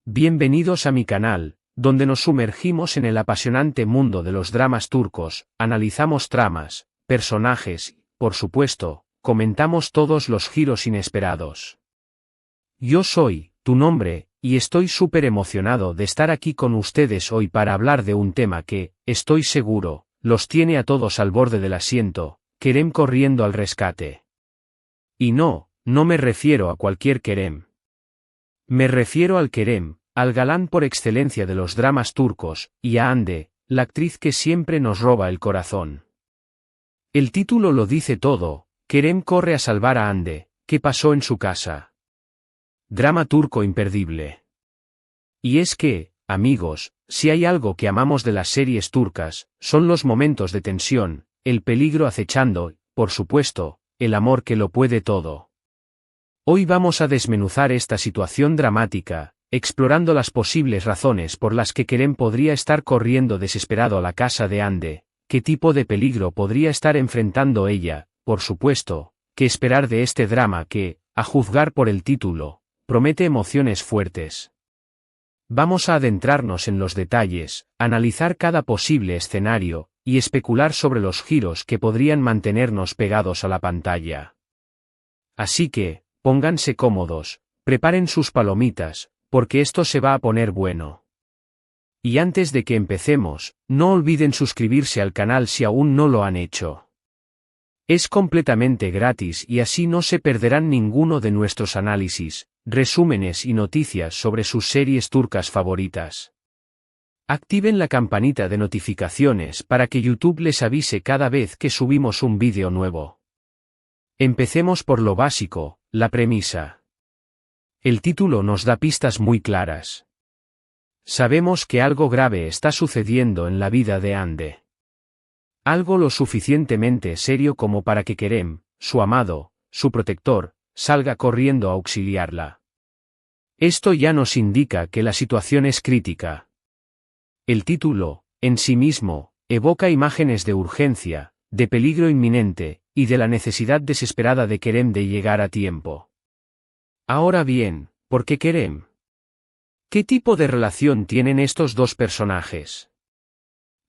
Bienvenidos a mi canal, donde nos sumergimos en el apasionante mundo de los dramas turcos, analizamos tramas, personajes y, por supuesto, comentamos todos los giros inesperados. Yo soy, tu nombre, y estoy súper emocionado de estar aquí con ustedes hoy para hablar de un tema que, estoy seguro, los tiene a todos al borde del asiento, Kerem corriendo al rescate. Y no me refiero a cualquier Kerem. Me refiero al Kerem, al galán por excelencia de los dramas turcos, y a Hande, la actriz que siempre nos roba el corazón. El título lo dice todo, Kerem corre a salvar a Hande, ¿qué pasó en su casa? Drama turco imperdible. Y es que, amigos, si hay algo que amamos de las series turcas, son los momentos de tensión, el peligro acechando, por supuesto, el amor que lo puede todo. Hoy vamos a desmenuzar esta situación dramática, explorando las posibles razones por las que Kerem podría estar corriendo desesperado a la casa de Hande, qué tipo de peligro podría estar enfrentando ella, por supuesto, qué esperar de este drama que, a juzgar por el título, promete emociones fuertes. Vamos a adentrarnos en los detalles, analizar cada posible escenario, y especular sobre los giros que podrían mantenernos pegados a la pantalla. Así que, pónganse cómodos, preparen sus palomitas, porque esto se va a poner bueno. Y antes de que empecemos, no olviden suscribirse al canal si aún no lo han hecho. Es completamente gratis y así no se perderán ninguno de nuestros análisis, resúmenes y noticias sobre sus series turcas favoritas. Activen la campanita de notificaciones para que YouTube les avise cada vez que subimos un vídeo nuevo. Empecemos por lo básico, la premisa. El título nos da pistas muy claras. Sabemos que algo grave está sucediendo en la vida de Hande. Algo lo suficientemente serio como para que Kerem, su amado, su protector, salga corriendo a auxiliarla. Esto ya nos indica que la situación es crítica. El título, en sí mismo, evoca imágenes de urgencia, de peligro inminente, y de la necesidad desesperada de Kerem de llegar a tiempo. Ahora bien, ¿por qué Kerem? ¿Qué tipo de relación tienen estos dos personajes?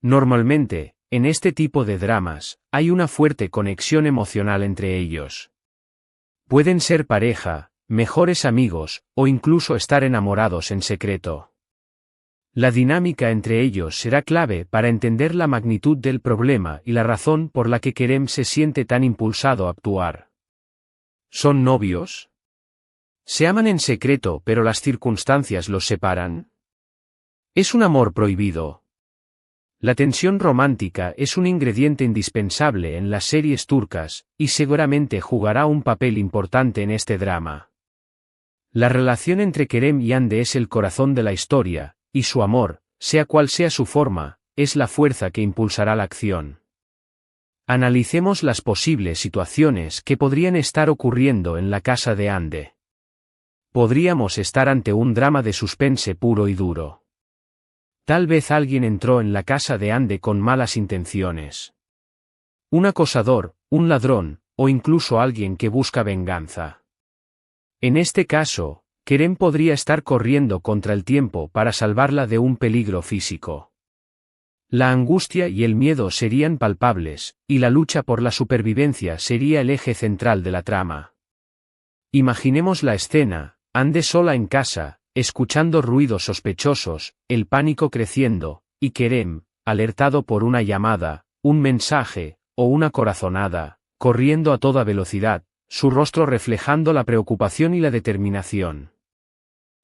Normalmente, en este tipo de dramas, hay una fuerte conexión emocional entre ellos. Pueden ser pareja, mejores amigos, o incluso estar enamorados en secreto. La dinámica entre ellos será clave para entender la magnitud del problema y la razón por la que Kerem se siente tan impulsado a actuar. ¿Son novios? ¿Se aman en secreto pero las circunstancias los separan? ¿Es un amor prohibido? La tensión romántica es un ingrediente indispensable en las series turcas, y seguramente jugará un papel importante en este drama. La relación entre Kerem y Hande es el corazón de la historia, y su amor, sea cual sea su forma, es la fuerza que impulsará la acción. Analicemos las posibles situaciones que podrían estar ocurriendo en la casa de Hande. Podríamos estar ante un drama de suspense puro y duro. Tal vez alguien entró en la casa de Hande con malas intenciones. Un acosador, un ladrón, o incluso alguien que busca venganza. En este caso, Kerem podría estar corriendo contra el tiempo para salvarla de un peligro físico. La angustia y el miedo serían palpables, y la lucha por la supervivencia sería el eje central de la trama. Imaginemos la escena, Hande sola en casa, escuchando ruidos sospechosos, el pánico creciendo, y Kerem, alertado por una llamada, un mensaje, o una corazonada, corriendo a toda velocidad, su rostro reflejando la preocupación y la determinación.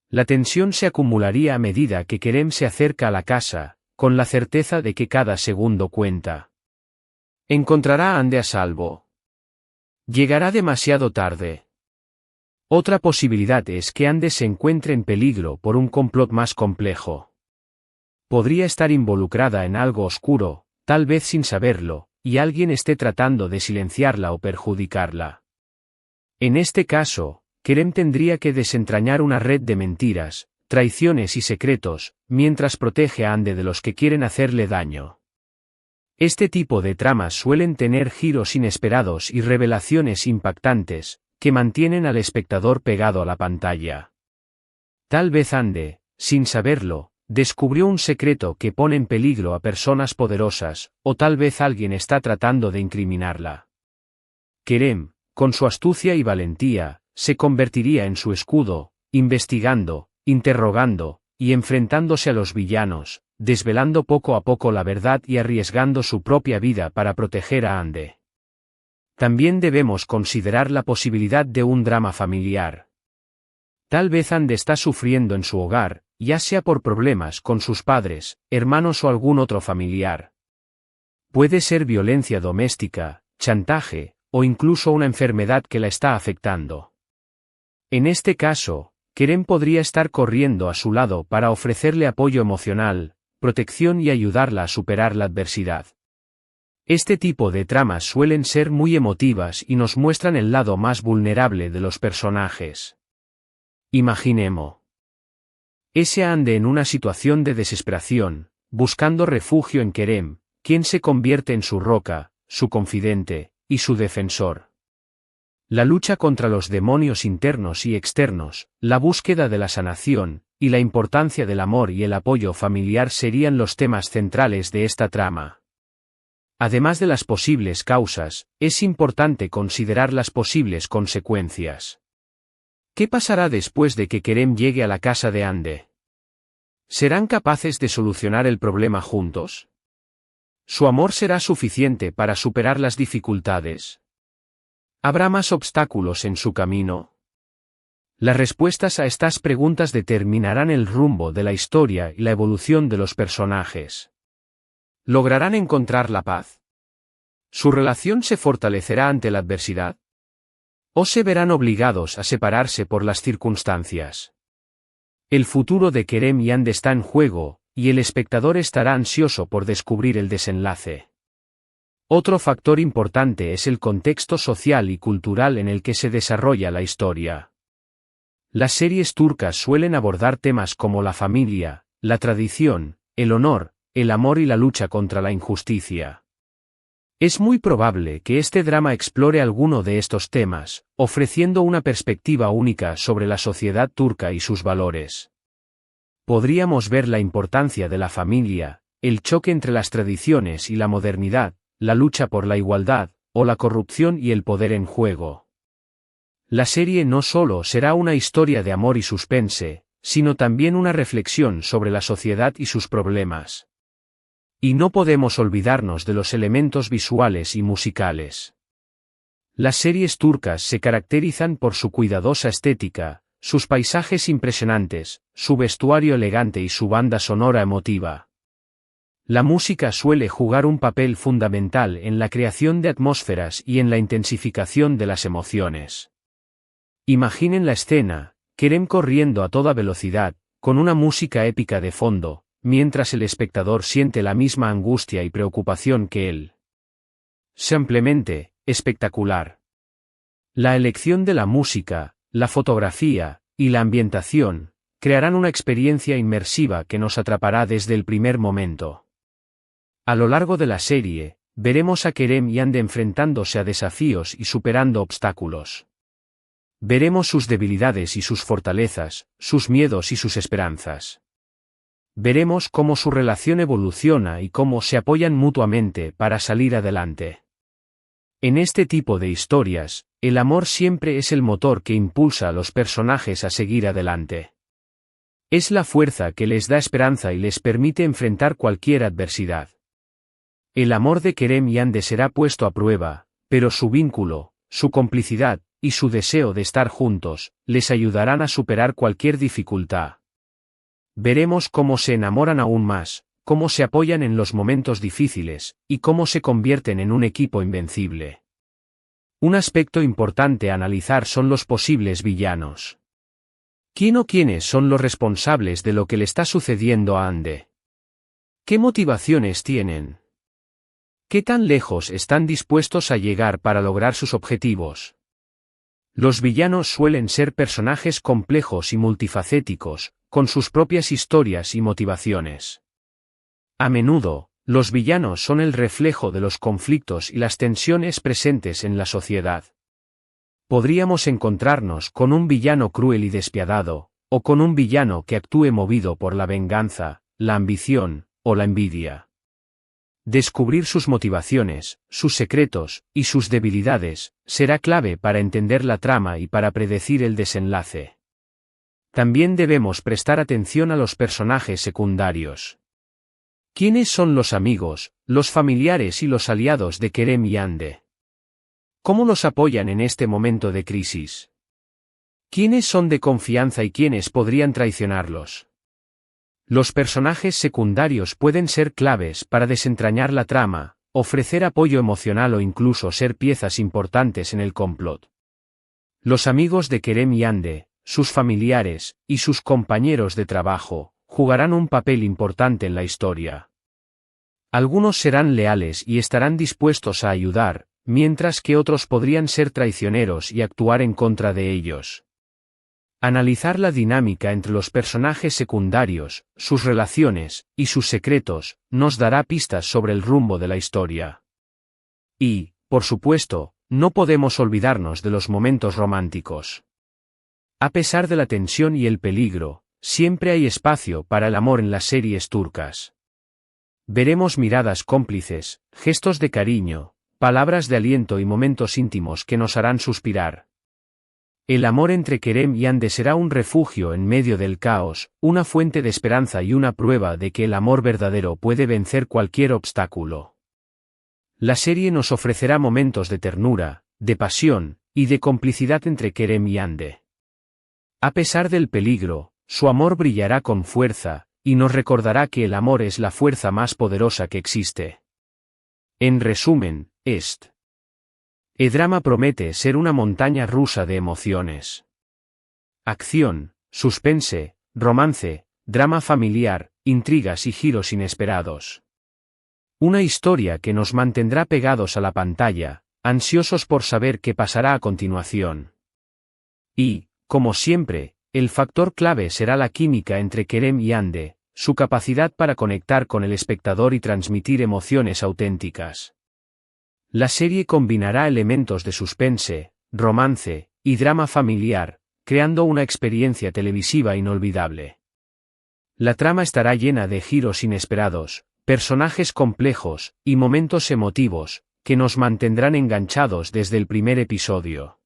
La tensión se acumularía a medida que Kerem se acerca a la casa, con la certeza de que cada segundo cuenta. ¿Encontrará a Hande a salvo? ¿Llegará demasiado tarde? Otra posibilidad es que Hande se encuentre en peligro por un complot más complejo. Podría estar involucrada en algo oscuro, tal vez sin saberlo, y alguien esté tratando de silenciarla o perjudicarla. En este caso, Kerem tendría que desentrañar una red de mentiras, traiciones y secretos, mientras protege a Hande de los que quieren hacerle daño. Este tipo de tramas suelen tener giros inesperados y revelaciones impactantes, que mantienen al espectador pegado a la pantalla. Tal vez Hande, sin saberlo, descubrió un secreto que pone en peligro a personas poderosas, o tal vez alguien está tratando de incriminarla. Kerem, con su astucia y valentía, se convertiría en su escudo, investigando, interrogando, y enfrentándose a los villanos, desvelando poco a poco la verdad y arriesgando su propia vida para proteger a Ande. También debemos considerar la posibilidad de un drama familiar. Tal vez Ande está sufriendo en su hogar, ya sea por problemas con sus padres, hermanos o algún otro familiar. Puede ser violencia doméstica, chantaje, o incluso una enfermedad que la está afectando. En este caso, Kerem podría estar corriendo a su lado para ofrecerle apoyo emocional, protección y ayudarla a superar la adversidad. Este tipo de tramas suelen ser muy emotivas y nos muestran el lado más vulnerable de los personajes. Imaginemos ese Ande en una situación de desesperación, buscando refugio en Kerem, quien se convierte en su roca, su confidente, y su defensor. La lucha contra los demonios internos y externos, la búsqueda de la sanación, y la importancia del amor y el apoyo familiar serían los temas centrales de esta trama. Además de las posibles causas, es importante considerar las posibles consecuencias. ¿Qué pasará después de que Kerem llegue a la casa de Ande? ¿Serán capaces de solucionar el problema juntos? ¿Su amor será suficiente para superar las dificultades? ¿Habrá más obstáculos en su camino? Las respuestas a estas preguntas determinarán el rumbo de la historia y la evolución de los personajes. ¿Lograrán encontrar la paz? ¿Su relación se fortalecerá ante la adversidad? ¿O se verán obligados a separarse por las circunstancias? El futuro de Kerem y Ande está en juego, y el espectador estará ansioso por descubrir el desenlace. Otro factor importante es el contexto social y cultural en el que se desarrolla la historia. Las series turcas suelen abordar temas como la familia, la tradición, el honor, el amor y la lucha contra la injusticia. Es muy probable que este drama explore alguno de estos temas, ofreciendo una perspectiva única sobre la sociedad turca y sus valores. Podríamos ver la importancia de la familia, el choque entre las tradiciones y la modernidad, la lucha por la igualdad, o la corrupción y el poder en juego. La serie no solo será una historia de amor y suspense, sino también una reflexión sobre la sociedad y sus problemas. Y no podemos olvidarnos de los elementos visuales y musicales. Las series turcas se caracterizan por su cuidadosa estética, sus paisajes impresionantes, su vestuario elegante y su banda sonora emotiva. La música suele jugar un papel fundamental en la creación de atmósferas y en la intensificación de las emociones. Imaginen la escena, Kerem corriendo a toda velocidad, con una música épica de fondo, mientras el espectador siente la misma angustia y preocupación que él. Simplemente, espectacular. La elección de la música, la fotografía, y la ambientación, crearán una experiencia inmersiva que nos atrapará desde el primer momento. A lo largo de la serie, veremos a Kerem y Ande enfrentándose a desafíos y superando obstáculos. Veremos sus debilidades y sus fortalezas, sus miedos y sus esperanzas. Veremos cómo su relación evoluciona y cómo se apoyan mutuamente para salir adelante. En este tipo de historias, el amor siempre es el motor que impulsa a los personajes a seguir adelante. Es la fuerza que les da esperanza y les permite enfrentar cualquier adversidad. El amor de Kerem y Ande será puesto a prueba, pero su vínculo, su complicidad, y su deseo de estar juntos, les ayudarán a superar cualquier dificultad. Veremos cómo se enamoran aún más, cómo se apoyan en los momentos difíciles, y cómo se convierten en un equipo invencible. Un aspecto importante a analizar son los posibles villanos. ¿Quién o quiénes son los responsables de lo que le está sucediendo a Ande? ¿Qué motivaciones tienen? ¿Qué tan lejos están dispuestos a llegar para lograr sus objetivos? Los villanos suelen ser personajes complejos y multifacéticos, con sus propias historias y motivaciones. A menudo, los villanos son el reflejo de los conflictos y las tensiones presentes en la sociedad. Podríamos encontrarnos con un villano cruel y despiadado, o con un villano que actúe movido por la venganza, la ambición, o la envidia. Descubrir sus motivaciones, sus secretos, y sus debilidades, será clave para entender la trama y para predecir el desenlace. También debemos prestar atención a los personajes secundarios. ¿Quiénes son los amigos, los familiares y los aliados de Kerem y Hande? ¿Cómo los apoyan en este momento de crisis? ¿Quiénes son de confianza y quiénes podrían traicionarlos? Los personajes secundarios pueden ser claves para desentrañar la trama, ofrecer apoyo emocional o incluso ser piezas importantes en el complot. Los amigos de Kerem y Hande, sus familiares, y sus compañeros de trabajo, jugarán un papel importante en la historia. Algunos serán leales y estarán dispuestos a ayudar, mientras que otros podrían ser traicioneros y actuar en contra de ellos. Analizar la dinámica entre los personajes secundarios, sus relaciones, y sus secretos, nos dará pistas sobre el rumbo de la historia. Y, por supuesto, no podemos olvidarnos de los momentos románticos. A pesar de la tensión y el peligro, siempre hay espacio para el amor en las series turcas. Veremos miradas cómplices, gestos de cariño, palabras de aliento y momentos íntimos que nos harán suspirar. El amor entre Kerem y Hande será un refugio en medio del caos, una fuente de esperanza y una prueba de que el amor verdadero puede vencer cualquier obstáculo. La serie nos ofrecerá momentos de ternura, de pasión, y de complicidad entre Kerem y Hande. A pesar del peligro, su amor brillará con fuerza, y nos recordará que el amor es la fuerza más poderosa que existe. En resumen, el drama promete ser una montaña rusa de emociones. Acción, suspense, romance, drama familiar, intrigas y giros inesperados. Una historia que nos mantendrá pegados a la pantalla, ansiosos por saber qué pasará a continuación. Y, como siempre, el factor clave será la química entre Kerem y Hande, su capacidad para conectar con el espectador y transmitir emociones auténticas. La serie combinará elementos de suspense, romance, y drama familiar, creando una experiencia televisiva inolvidable. La trama estará llena de giros inesperados, personajes complejos, y momentos emotivos, que nos mantendrán enganchados desde el primer episodio.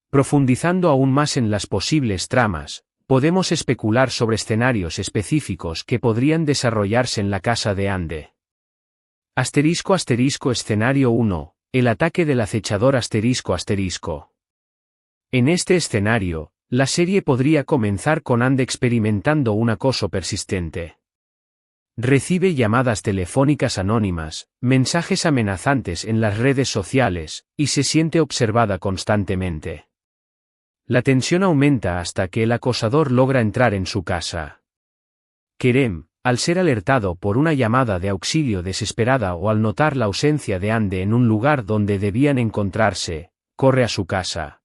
Profundizando aún más en las posibles tramas, podemos especular sobre escenarios específicos que podrían desarrollarse en la casa de Hande. Escenario 1, el ataque del acechador ***. En este escenario, la serie podría comenzar con Hande experimentando un acoso persistente. Recibe llamadas telefónicas anónimas, mensajes amenazantes en las redes sociales, y se siente observada constantemente. La tensión aumenta hasta que el acosador logra entrar en su casa. Kerem, al ser alertado por una llamada de auxilio desesperada o al notar la ausencia de Hande en un lugar donde debían encontrarse, corre a su casa.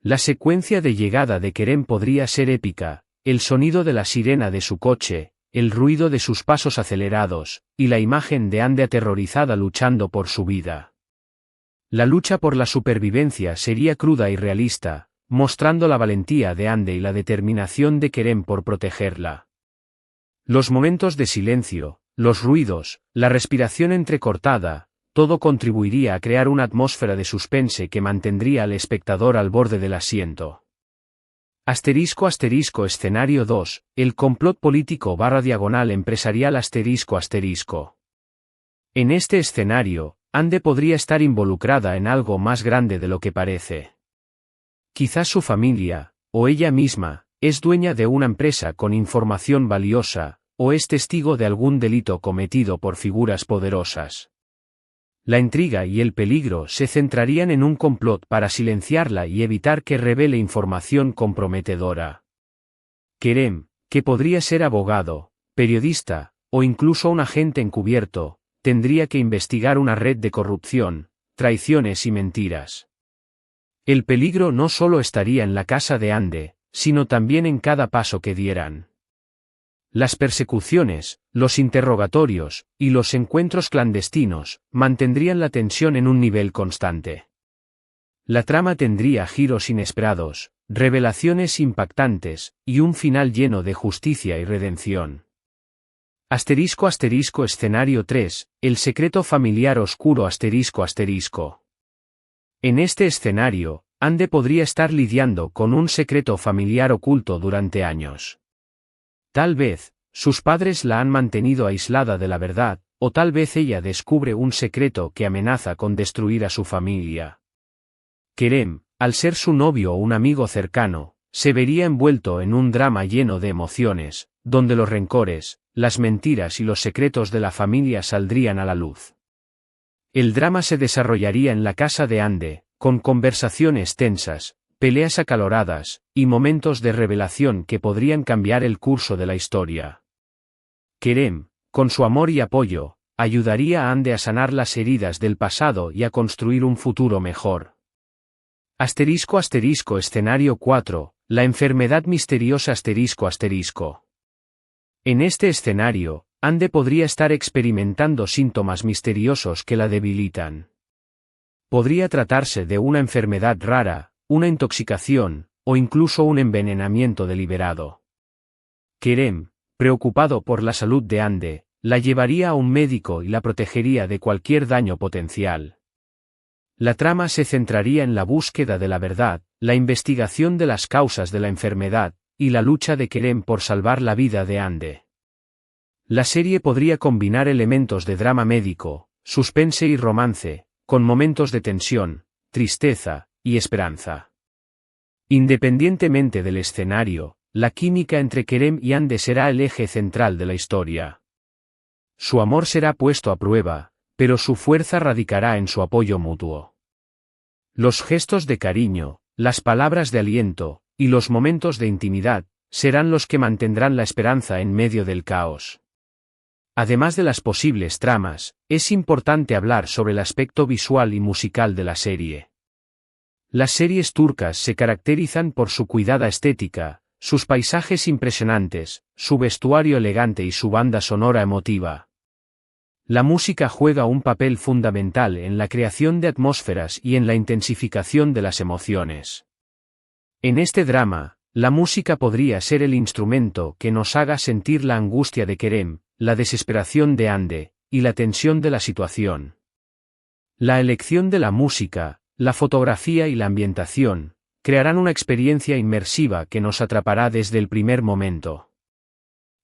La secuencia de llegada de Kerem podría ser épica, el sonido de la sirena de su coche, el ruido de sus pasos acelerados, y la imagen de Hande aterrorizada luchando por su vida. La lucha por la supervivencia sería cruda y realista, mostrando la valentía de Hande y la determinación de Kerem por protegerla. Los momentos de silencio, los ruidos, la respiración entrecortada, todo contribuiría a crear una atmósfera de suspense que mantendría al espectador al borde del asiento. Escenario 2, el complot político / empresarial ***. En este escenario, Hande podría estar involucrada en algo más grande de lo que parece. Quizás su familia, o ella misma, es dueña de una empresa con información valiosa, o es testigo de algún delito cometido por figuras poderosas. La intriga y el peligro se centrarían en un complot para silenciarla y evitar que revele información comprometedora. Kerem, que podría ser abogado, periodista, o incluso un agente encubierto, tendría que investigar una red de corrupción, traiciones y mentiras. El peligro no solo estaría en la casa de Hande, sino también en cada paso que dieran. Las persecuciones, los interrogatorios, y los encuentros clandestinos, mantendrían la tensión en un nivel constante. La trama tendría giros inesperados, revelaciones impactantes, y un final lleno de justicia y redención. Escenario 3, el secreto familiar oscuro ***. En este escenario, Ande podría estar lidiando con un secreto familiar oculto durante años. Tal vez, sus padres la han mantenido aislada de la verdad, o tal vez ella descubre un secreto que amenaza con destruir a su familia. Kerem, al ser su novio o un amigo cercano, se vería envuelto en un drama lleno de emociones, donde los rencores, las mentiras y los secretos de la familia saldrían a la luz. El drama se desarrollaría en la casa de Ande, con conversaciones tensas, peleas acaloradas, y momentos de revelación que podrían cambiar el curso de la historia. Kerem, con su amor y apoyo, ayudaría a Ande a sanar las heridas del pasado y a construir un futuro mejor. Escenario 4, la enfermedad misteriosa ***. En este escenario, Ande podría estar experimentando síntomas misteriosos que la debilitan. Podría tratarse de una enfermedad rara, una intoxicación, o incluso un envenenamiento deliberado. Kerem, preocupado por la salud de Ande, la llevaría a un médico y la protegería de cualquier daño potencial. La trama se centraría en la búsqueda de la verdad, la investigación de las causas de la enfermedad, y la lucha de Kerem por salvar la vida de Ande. La serie podría combinar elementos de drama médico, suspense y romance, con momentos de tensión, tristeza, y esperanza. Independientemente del escenario, la química entre Kerem y Ande será el eje central de la historia. Su amor será puesto a prueba, pero su fuerza radicará en su apoyo mutuo. Los gestos de cariño, las palabras de aliento, y los momentos de intimidad, serán los que mantendrán la esperanza en medio del caos. Además de las posibles tramas, es importante hablar sobre el aspecto visual y musical de la serie. Las series turcas se caracterizan por su cuidada estética, sus paisajes impresionantes, su vestuario elegante y su banda sonora emotiva. La música juega un papel fundamental en la creación de atmósferas y en la intensificación de las emociones. En este drama, la música podría ser el instrumento que nos haga sentir la angustia de Kerem, la desesperación de Ande, y la tensión de la situación. La elección de la música, la fotografía y la ambientación, crearán una experiencia inmersiva que nos atrapará desde el primer momento.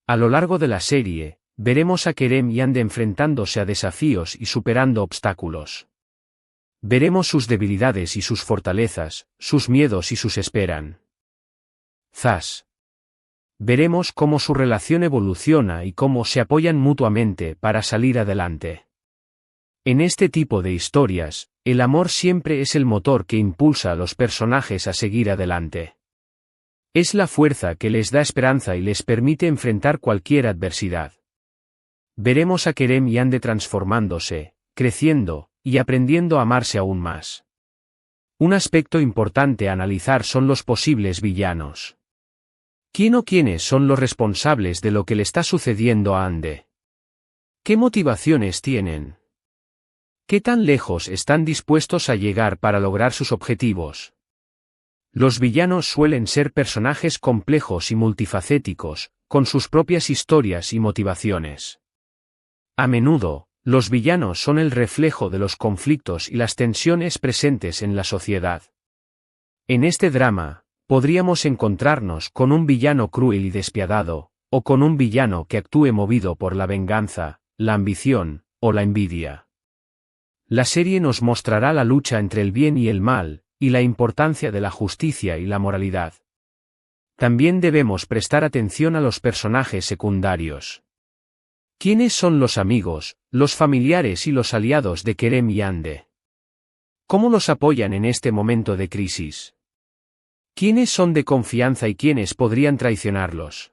A lo largo de la serie, veremos a Kerem y Ande enfrentándose a desafíos y superando obstáculos. Veremos sus debilidades y sus fortalezas, sus miedos y sus esperanzas. Veremos cómo su relación evoluciona y cómo se apoyan mutuamente para salir adelante. En este tipo de historias, el amor siempre es el motor que impulsa a los personajes a seguir adelante. Es la fuerza que les da esperanza y les permite enfrentar cualquier adversidad. Veremos a Kerem y Ande transformándose, creciendo, y aprendiendo a amarse aún más. Un aspecto importante a analizar son los posibles villanos. ¿Quién o quiénes son los responsables de lo que le está sucediendo a Ande? ¿Qué motivaciones tienen? ¿Qué tan lejos están dispuestos a llegar para lograr sus objetivos? Los villanos suelen ser personajes complejos y multifacéticos, con sus propias historias y motivaciones. A menudo, los villanos son el reflejo de los conflictos y las tensiones presentes en la sociedad. En este drama, podríamos encontrarnos con un villano cruel y despiadado, o con un villano que actúe movido por la venganza, la ambición, o la envidia. La serie nos mostrará la lucha entre el bien y el mal, y la importancia de la justicia y la moralidad. También debemos prestar atención a los personajes secundarios. ¿Quiénes son los amigos, los familiares y los aliados de Kerem y Ande? ¿Cómo los apoyan en este momento de crisis? ¿Quiénes son de confianza y quiénes podrían traicionarlos?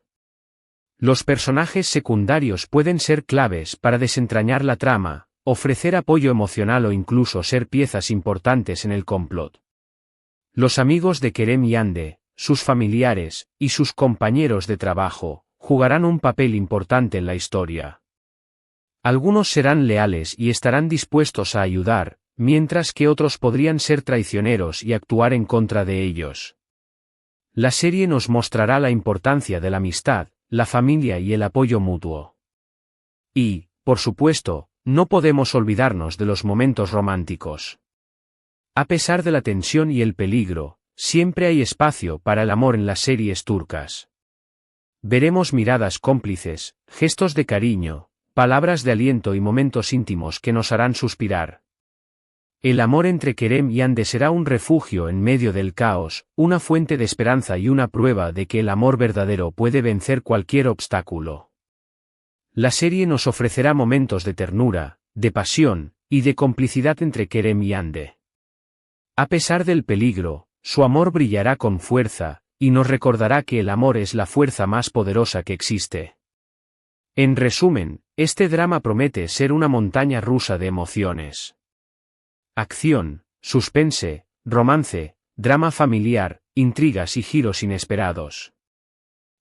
Los personajes secundarios pueden ser claves para desentrañar la trama, ofrecer apoyo emocional o incluso ser piezas importantes en el complot. Los amigos de Kerem y Ande, sus familiares, y sus compañeros de trabajo, jugarán un papel importante en la historia. Algunos serán leales y estarán dispuestos a ayudar, mientras que otros podrían ser traicioneros y actuar en contra de ellos. La serie nos mostrará la importancia de la amistad, la familia y el apoyo mutuo. Y, por supuesto, no podemos olvidarnos de los momentos románticos. A pesar de la tensión y el peligro, siempre hay espacio para el amor en las series turcas. Veremos miradas cómplices, gestos de cariño, palabras de aliento y momentos íntimos que nos harán suspirar. El amor entre Kerem y Hande será un refugio en medio del caos, una fuente de esperanza y una prueba de que el amor verdadero puede vencer cualquier obstáculo. La serie nos ofrecerá momentos de ternura, de pasión, y de complicidad entre Kerem y Hande. A pesar del peligro, su amor brillará con fuerza, y nos recordará que el amor es la fuerza más poderosa que existe. En resumen, este drama promete ser una montaña rusa de emociones. Acción, suspense, romance, drama familiar, intrigas y giros inesperados.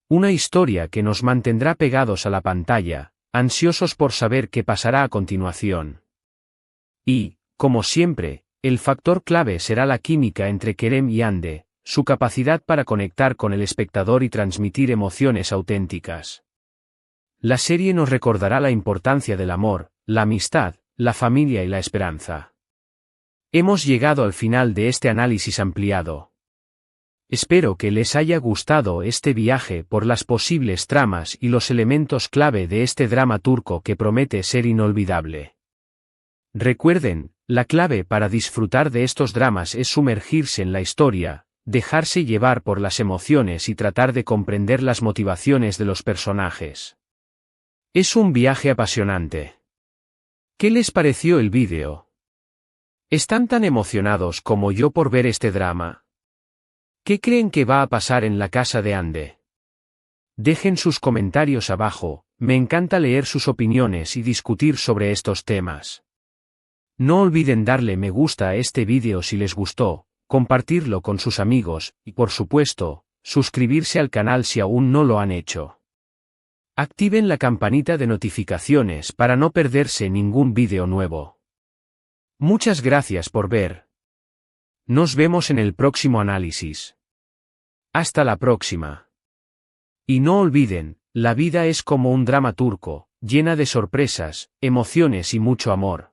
Una historia que nos mantendrá pegados a la pantalla, ansiosos por saber qué pasará a continuación. Y, como siempre, el factor clave será la química entre Kerem y Hande, su capacidad para conectar con el espectador y transmitir emociones auténticas. La serie nos recordará la importancia del amor, la amistad, la familia y la esperanza. Hemos llegado al final de este análisis ampliado. Espero que les haya gustado este viaje por las posibles tramas y los elementos clave de este drama turco que promete ser inolvidable. Recuerden, la clave para disfrutar de estos dramas es sumergirse en la historia, dejarse llevar por las emociones y tratar de comprender las motivaciones de los personajes. Es un viaje apasionante. ¿Qué les pareció el vídeo? ¿Están tan emocionados como yo por ver este drama? ¿Qué creen que va a pasar en la casa de Hande? Dejen sus comentarios abajo, me encanta leer sus opiniones y discutir sobre estos temas. No olviden darle me gusta a este vídeo si les gustó, compartirlo con sus amigos, y por supuesto, suscribirse al canal si aún no lo han hecho. Activen la campanita de notificaciones para no perderse ningún vídeo nuevo. Muchas gracias por ver. Nos vemos en el próximo análisis. Hasta la próxima. Y no olviden, la vida es como un drama turco, llena de sorpresas, emociones y mucho amor.